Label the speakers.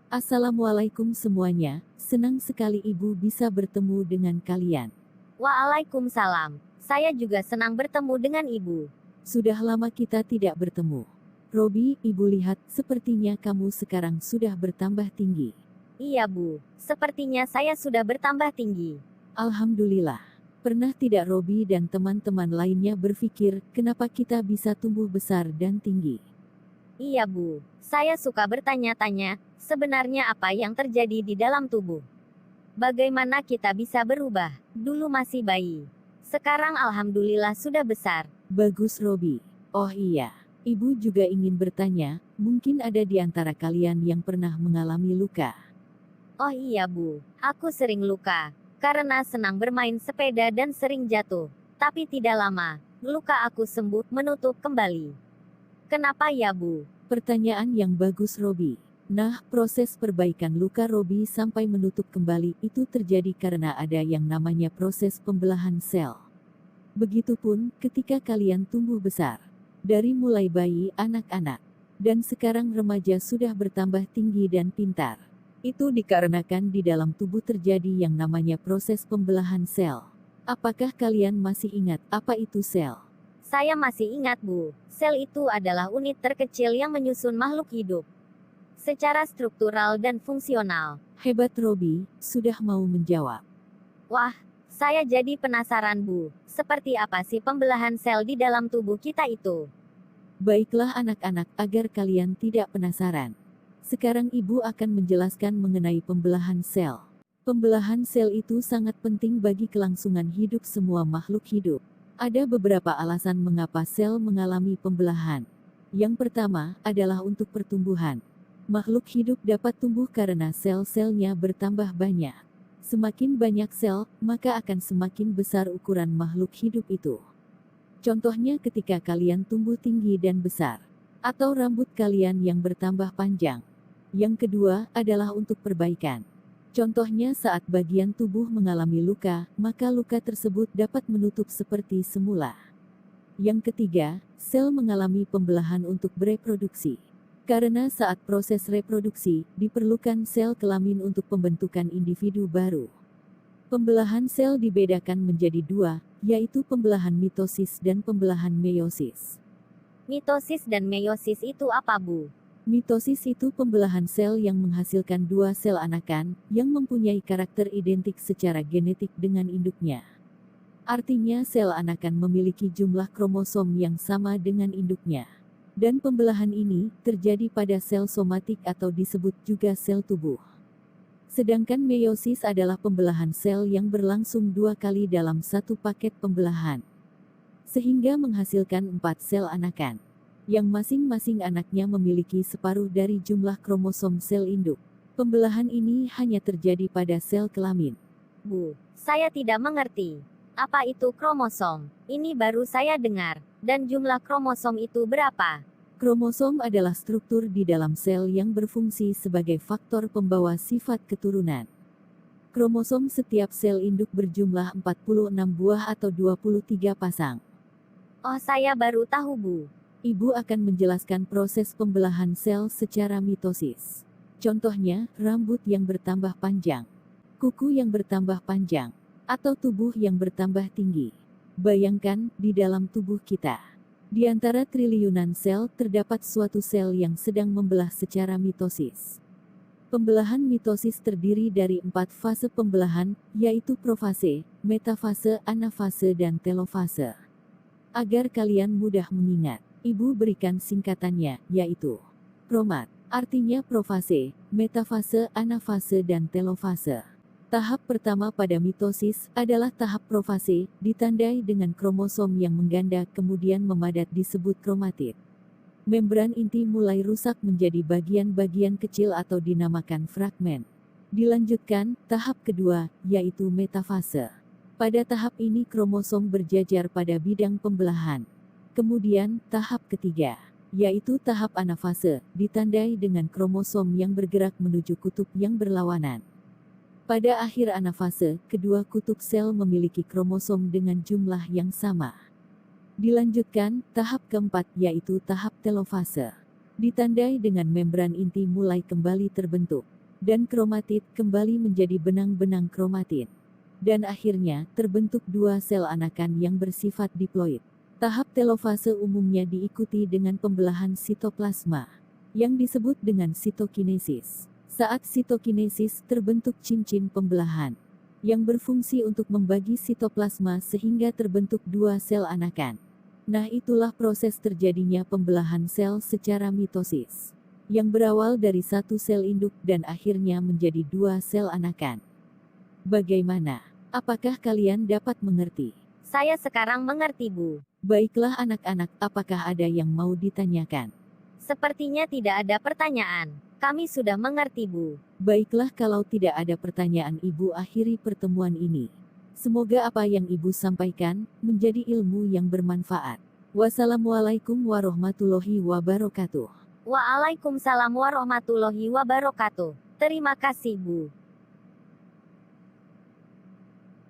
Speaker 1: Assalamualaikum semuanya, senang sekali Ibu bisa bertemu dengan kalian.
Speaker 2: Waalaikumsalam. Saya juga senang bertemu dengan Ibu.
Speaker 1: Sudah lama kita tidak bertemu. Robi, Ibu lihat, sepertinya kamu sekarang sudah bertambah tinggi.
Speaker 2: Iya, Bu. Sepertinya saya sudah bertambah tinggi.
Speaker 1: Alhamdulillah. Pernah tidak Robi dan teman-teman lainnya berpikir, kenapa kita bisa tumbuh besar dan tinggi?
Speaker 2: Iya, Bu. Saya suka bertanya-tanya, sebenarnya apa yang terjadi di dalam tubuh? Bagaimana kita bisa berubah? Dulu masih bayi. Sekarang alhamdulillah sudah besar.
Speaker 1: Bagus Robi. Oh iya, Ibu juga ingin bertanya, mungkin ada di antara kalian yang pernah mengalami luka.
Speaker 2: Oh iya, Bu. Aku sering luka. Karena senang bermain sepeda dan sering jatuh. Tapi tidak lama, luka aku sembuh menutup kembali. Kenapa ya, Bu?
Speaker 1: Pertanyaan yang bagus Robi. Nah, proses perbaikan luka Robi sampai menutup kembali itu terjadi karena ada yang namanya proses pembelahan sel. Begitupun ketika kalian tumbuh besar. Dari mulai bayi, anak-anak, dan sekarang remaja sudah bertambah tinggi dan pintar. Itu dikarenakan di dalam tubuh terjadi yang namanya proses pembelahan sel. Apakah kalian masih ingat apa itu sel?
Speaker 2: Saya masih ingat, Bu. Sel itu adalah unit terkecil yang menyusun makhluk hidup. Secara struktural dan fungsional.
Speaker 1: Hebat Robi, sudah mau menjawab.
Speaker 2: Wah, saya jadi penasaran, Bu. Seperti apa sih pembelahan sel di dalam tubuh kita itu?
Speaker 1: Baiklah anak-anak, agar kalian tidak penasaran. Sekarang Ibu akan menjelaskan mengenai pembelahan sel. Pembelahan sel itu sangat penting bagi kelangsungan hidup semua makhluk hidup. Ada beberapa alasan mengapa sel mengalami pembelahan. Yang pertama adalah untuk pertumbuhan. Makhluk hidup dapat tumbuh karena sel-selnya bertambah banyak. Semakin banyak sel, maka akan semakin besar ukuran makhluk hidup itu. Contohnya ketika kalian tumbuh tinggi dan besar, atau rambut kalian yang bertambah panjang. Yang kedua adalah untuk perbaikan. Contohnya saat bagian tubuh mengalami luka, maka luka tersebut dapat menutup seperti semula. Yang ketiga, sel mengalami pembelahan untuk bereproduksi. Karena saat proses reproduksi, diperlukan sel kelamin untuk pembentukan individu baru. Pembelahan sel dibedakan menjadi dua, yaitu pembelahan mitosis dan pembelahan meiosis.
Speaker 2: Mitosis dan meiosis itu apa, Bu?
Speaker 1: Mitosis itu pembelahan sel yang menghasilkan dua sel anakan, yang mempunyai karakter identik secara genetik dengan induknya. Artinya sel anakan memiliki jumlah kromosom yang sama dengan induknya. Dan pembelahan ini terjadi pada sel somatik atau disebut juga sel tubuh. Sedangkan meiosis adalah pembelahan sel yang berlangsung dua kali dalam satu paket pembelahan. Sehingga menghasilkan 4 sel anakan. Yang masing-masing anaknya memiliki separuh dari jumlah kromosom sel induk. Pembelahan ini hanya terjadi pada sel kelamin.
Speaker 2: Bu, saya tidak mengerti. Apa itu kromosom? Ini baru saya dengar. Dan jumlah kromosom itu berapa?
Speaker 1: Kromosom adalah struktur di dalam sel yang berfungsi sebagai faktor pembawa sifat keturunan. Kromosom setiap sel induk berjumlah 46 buah atau 23 pasang.
Speaker 2: Oh, saya baru tahu, Bu.
Speaker 1: Ibu akan menjelaskan proses pembelahan sel secara mitosis. Contohnya, rambut yang bertambah panjang, kuku yang bertambah panjang, atau tubuh yang bertambah tinggi. Bayangkan, di dalam tubuh kita, di antara triliunan sel terdapat suatu sel yang sedang membelah secara mitosis. Pembelahan mitosis terdiri dari 4 fase pembelahan, yaitu profase, metafase, anafase, dan telofase. Agar kalian mudah mengingat, Ibu berikan singkatannya, yaitu promat, artinya profase, metafase, anafase, dan telofase. Tahap pertama pada mitosis adalah tahap profase, ditandai dengan kromosom yang mengganda kemudian memadat disebut kromatid. Membran inti mulai rusak menjadi bagian-bagian kecil atau dinamakan fragmen. Dilanjutkan, tahap kedua, yaitu metafase. Pada tahap ini kromosom berjajar pada bidang pembelahan. Kemudian, tahap ketiga, yaitu tahap anafase, ditandai dengan kromosom yang bergerak menuju kutub yang berlawanan. Pada akhir anafase, kedua kutub sel memiliki kromosom dengan jumlah yang sama. Dilanjutkan, tahap keempat, yaitu tahap telofase. Ditandai dengan membran inti mulai kembali terbentuk. dan kromatid kembali menjadi benang-benang kromatin. Dan akhirnya terbentuk dua sel anakan yang bersifat diploid. Tahap telofase umumnya diikuti dengan pembelahan sitoplasma, yang disebut dengan sitokinesis. Saat sitokinesis terbentuk cincin pembelahan, yang berfungsi untuk membagi sitoplasma sehingga terbentuk dua sel anakan. Nah, itulah proses terjadinya pembelahan sel secara mitosis, yang berawal dari satu sel induk dan akhirnya menjadi dua sel anakan. Bagaimana? Apakah kalian dapat mengerti?
Speaker 2: Saya sekarang mengerti, Bu.
Speaker 1: Baiklah anak-anak, apakah ada yang mau ditanyakan?
Speaker 2: Sepertinya tidak ada pertanyaan. Kami sudah mengerti, Bu.
Speaker 1: Baiklah, kalau tidak ada pertanyaan, Ibu akhiri pertemuan ini. Semoga apa yang Ibu sampaikan menjadi ilmu yang bermanfaat. Wassalamualaikum warahmatullahi wabarakatuh.
Speaker 2: Waalaikumsalam warahmatullahi wabarakatuh. Terima kasih, Bu.